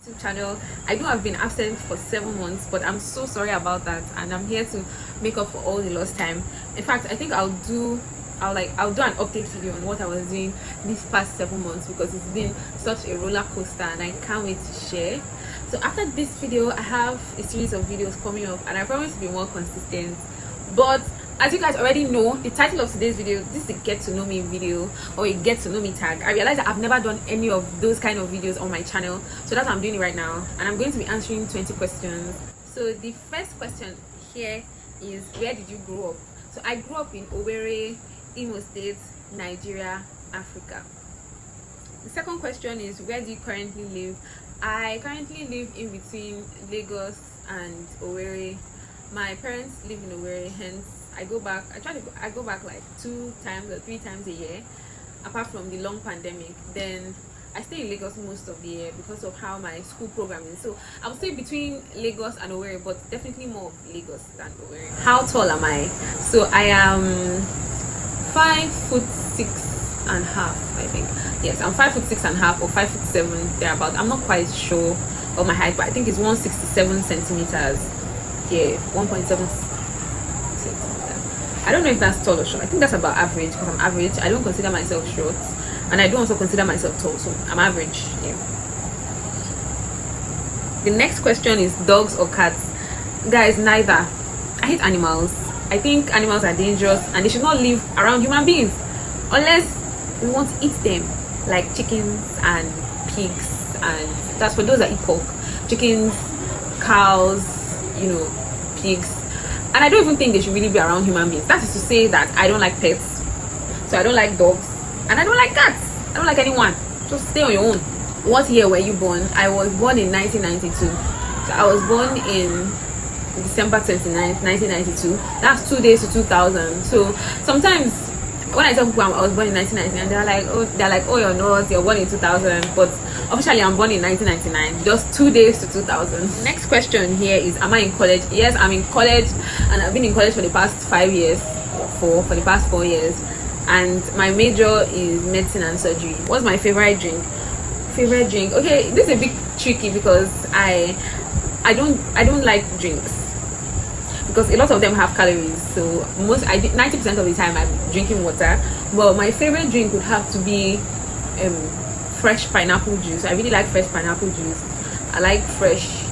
YouTube channel. I know I've been absent for 7 months, but I'm so sorry about that, and I'm here to make up for all the lost time. In fact, I think I'll do an update video on what I was doing these past 7 months, because it's been such a roller coaster and I can't wait to share. So after this video, I have a series of videos coming up, and I promise to be more consistent. But as you guys already know, the title of today's video, this is a get to know me video, or a get to know me tag. I realized that I've never done any of those kind of videos on my channel, so that's what I'm doing it right now, and I'm going to be answering 20 questions. So the first question here is, where did you grow up? So I grew up in Owerri, Imo State, Nigeria, Africa. The second question is, where do you currently live? I currently live in between Lagos and Owerri. My parents live in Owerri, hence I go back like 2 times or 3 times a year, apart from the long pandemic. Then I stay in Lagos most of the year because of how my school program is. So I would say between Lagos and Owerri, but definitely more of Lagos than Owerri. How tall am I? So I am 5'6.5", I think. Yes, I'm 5'6.5" or 5'7", thereabout. I'm not quite sure of my height, but I think it's 167 centimeters. Yeah, 1.7. I don't know if that's tall or short. I think that's about average, because I'm average. I don't consider myself short, and I don't also consider myself tall, so I'm average. Yeah. The next question is, dogs or cats? Guys, neither. I hate animals. I think animals are dangerous and they should not live around human beings unless we want to eat them, like chickens and pigs, and that's for those that eat pork. Chickens, cows, pigs. And I don't even think they should really be around human beings. That is to say that I don't like pets. So I don't like dogs, and I don't like cats. I don't like anyone. Just stay on your own. What year were you born? I was born in 1992. So I was born in December 29th, 1992. That's 2 days to 2000. So sometimes when I tell people I was born in 1999, they're like, oh, you're not, you're born in 2000. But officially I'm born in 1999, just 2 days to 2000. Next question here is, am I in college? Yes, I'm in college, and I've been in college for the past 5 years, for the past 4 years, and my major is medicine and surgery. What's my favorite drink? Okay, this is a bit tricky because I don't like drinks, because a lot of them have calories. So 90% of the time I'm drinking water. But my favorite drink would have to be fresh pineapple juice. I really like fresh pineapple juice. I like fresh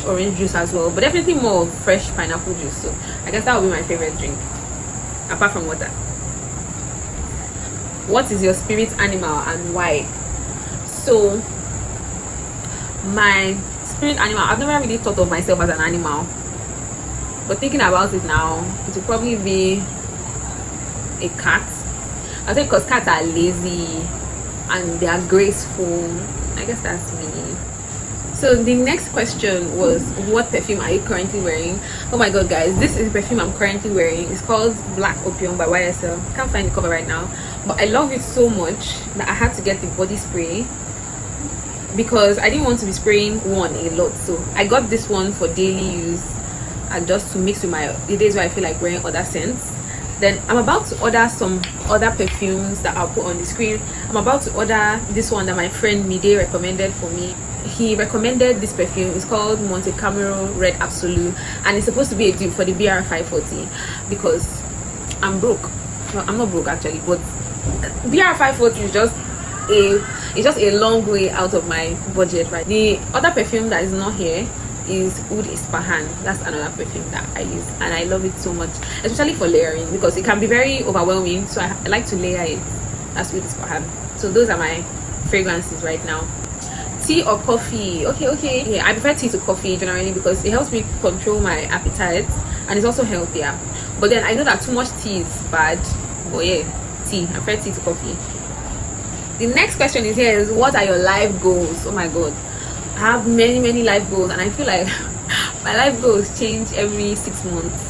orange juice as well, but definitely more of fresh pineapple juice. So I guess that would be my favorite drink, apart from water. What is your spirit animal and why? So my spirit animal, I've never really thought of myself as an animal, but thinking about it now, it will probably be a cat. I think because cats are lazy and they are graceful. I guess that's me. So the next question was, what perfume are you currently wearing? Oh my god, guys, this is the perfume I'm currently wearing. It's called Black Opium by YSL. Can't find the cover right now, but I love it so much that I had to get the body spray, because I didn't want to be spraying one a lot. So I got this one for daily use and just to mix with the days where I feel like wearing other scents. Then I'm about to order some other perfumes that I'll put on the screen. I'm about to order this one that my friend Mide recommended for me. He recommended this perfume. It's called Monte Carlo Red Absolute, and it's supposed to be a dupe for the BR 540, because I'm broke. No, I'm not broke actually, but BR 540 is just a long way out of my budget, right? The other perfume that is not here is Oud Ispahan. That's another perfume that I use, and I love it so much, especially for layering, because it can be very overwhelming, so I like to layer it. That's Oud Ispahan. So those are my fragrances right now. Tea or coffee? Okay. Yeah, I prefer tea to coffee generally, because it helps me control my appetite and it's also healthier. But then I know that too much tea is bad, but yeah, tea. I prefer tea to coffee. The next question is here is, what are your life goals? Oh my god, I have many life goals, and I feel like my life goals change every 6 months.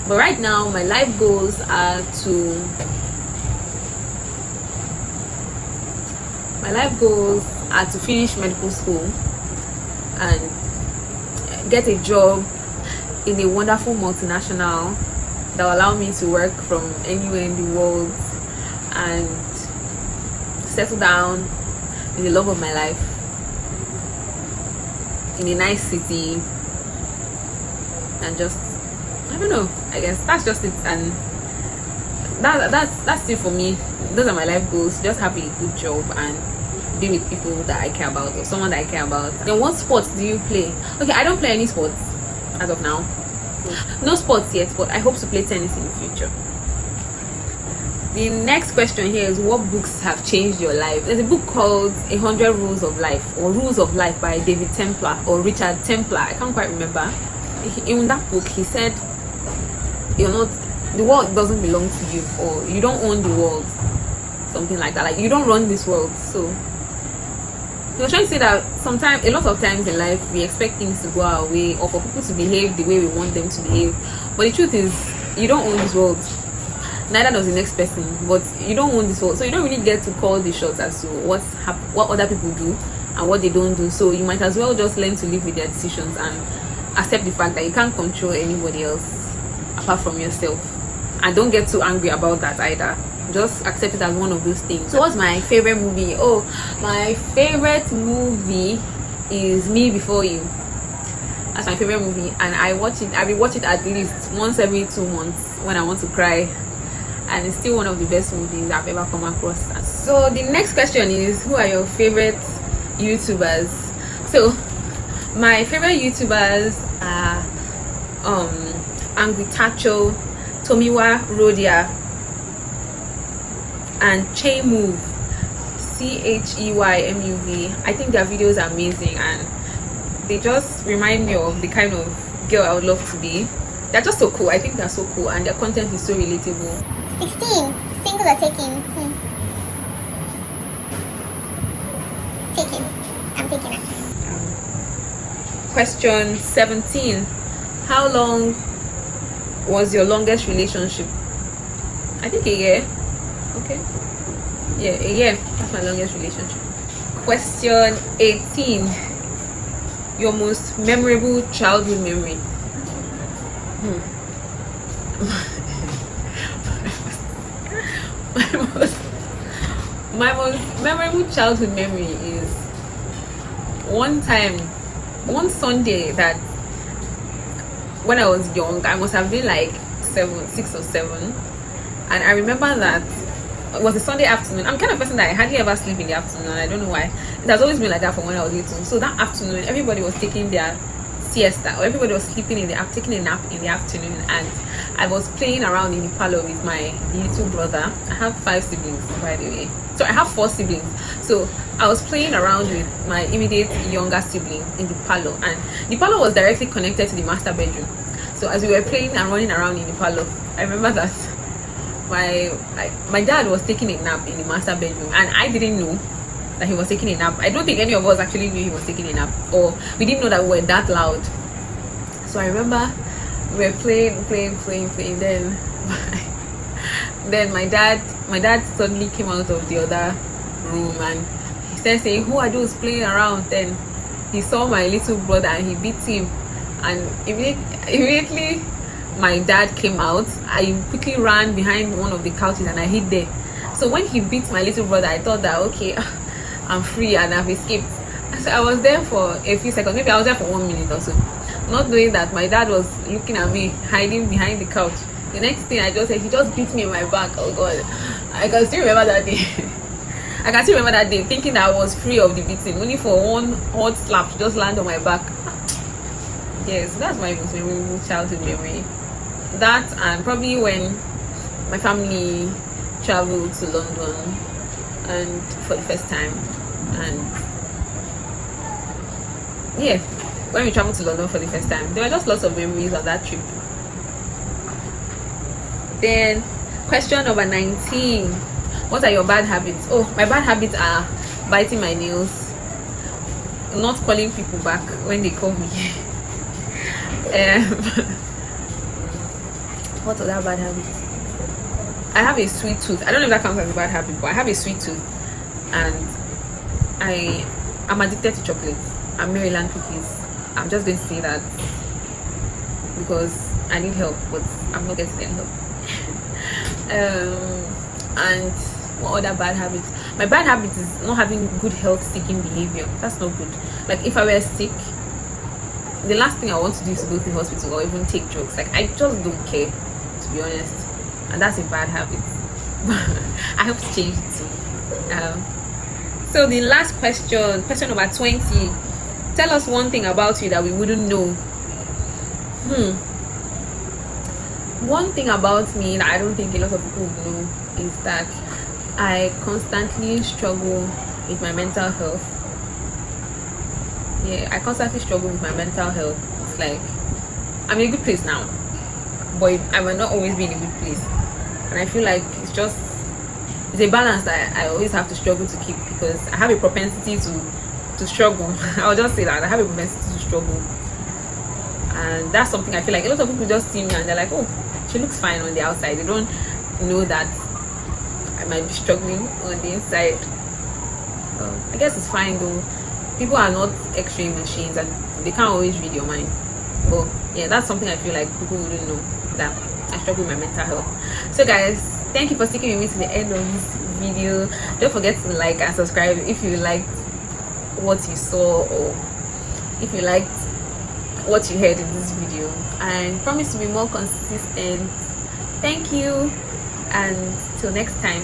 But right now my life goals are to finish medical school and get a job in a wonderful multinational that will allow me to work from anywhere in the world and settle down in the love of my life. in a nice city, and just, I don't know, I guess that's just it. And that's it for me. Those are my life goals. Just have a good job and be with people that I care about, or someone that I care about. Then what sports do you play? Okay, I don't play any sports as of now. No sports yet, but I hope to play tennis in the future. The next question here is, what books have changed your life? There's a book called 100 Rules of Life, or Rules of Life, by David Templar or Richard Templar. I can't quite remember. In that book, he said, the world doesn't belong to you, or you don't own the world, something like that. Like, you don't run this world. So he was trying to say that a lot of times in life, we expect things to go our way, or for people to behave the way we want them to behave. But the truth is, you don't own this world. Neither does the next person. But you don't own this world, so you don't really get to call the shots as to what other people do and what they don't do. So you might as well just learn to live with their decisions and accept the fact that you can't control anybody else apart from yourself. And don't get too angry about that either. Just accept it as one of those things. So what's my favorite movie? Oh, my favorite movie is Me Before You. That's my favorite movie, and I watch it at least once every 2 months when I want to cry. And it's still one of the best movies I've ever come across. So the next question is, who are your favorite YouTubers? So my favorite YouTubers are Angwitacho, Tomiwa Rodia, and Cheymuv, Cheymuv. I think their videos are amazing, and they just remind me of the kind of girl I would love to be. They're just so cool. I think they're so cool, and their content is so relatable. 16. Single or taking? Taking. I'm taking it. Question 17. How long was your longest relationship? I think a year. Okay. Yeah, a year. That's my longest relationship. Question 18. Your most memorable childhood memory? My most memorable childhood memory is one Sunday that when I was young, I must have been like 6 or 7, and I remember that it was a Sunday afternoon. I'm kind of person that I hardly ever sleep in the afternoon, and I don't know why. It has always been like that from when I was little. So that afternoon, everybody was taking their siesta, or everybody was sleeping taking a nap in the afternoon, and I was playing around in the parlor with my little brother. I have 5 siblings, by the way. So I have 4 siblings. So I was playing around with my immediate younger sibling in the parlor, and the parlor was directly connected to the master bedroom. So as we were playing and running around in the parlor, I remember that my dad was taking a nap in the master bedroom, and I didn't know that he was taking a nap. I don't think any of us actually knew he was taking a nap, or we didn't know that we were that loud. So I remember we were playing. Then my dad suddenly came out of the other room, and he started saying, "Who are those playing around?" Then he saw my little brother and he beat him, and immediately my dad came out. I quickly ran behind one of the couches and I hid there. So when he beat my little brother, I thought that, okay, I'm free and I've escaped. So I was there for a few seconds. Maybe I was there for 1 minute or so, not knowing that my dad was looking at me hiding behind the couch. The next thing I just said, he just beat me in my back. Oh God, I can still remember that day. I can still remember that day, thinking that I was free of the beating, only for one hard slap to just land on my back. Yes, that's my most memorable childhood memory. That, and probably when my family traveled to London and for the first time, and yeah, when we traveled to London for the first time, there were just lots of memories of that trip. Then question number 19. What are your bad habits? Oh, my bad habits are biting my nails, not calling people back when they call me. What other bad habits? I have a sweet tooth. I don't know if that counts as a bad habit, but I have a sweet tooth, and I'm addicted to chocolates and Maryland cookies. I'm just going to say that because I need help, but I'm not getting any help. And what other bad habits? My bad habit is not having good health seeking behavior. That's not good. Like if I were sick, the last thing I want to do is to go to the hospital or even take drugs. Like, I just don't care, to be honest, and that's a bad habit. I hope to change it too. So the last question number 20. Tell us one thing about you that we wouldn't know. One thing about me that I don't think a lot of people know is that I constantly struggle with my mental health. Yeah, I constantly struggle with my mental health. It's like I'm in a good place now, but I might not always be in a good place, and I feel like it's a balance that I always have to struggle to keep, because I have a propensity to struggle. I'll just say that I have a propensity to struggle, and that's something I feel like a lot of people just see me and they're like, oh, she looks fine on the outside. They don't know that I might be struggling on the inside. I guess it's fine though. People are not x-ray machines and they can't always read your mind. But yeah, that's something I feel like people wouldn't know, that I struggle with my mental health. So guys, thank you for sticking with me to the end of this video. Don't forget to like and subscribe if you liked what you saw, or if you liked what you heard in this video. I promise to be more consistent. Thank you, and till next time.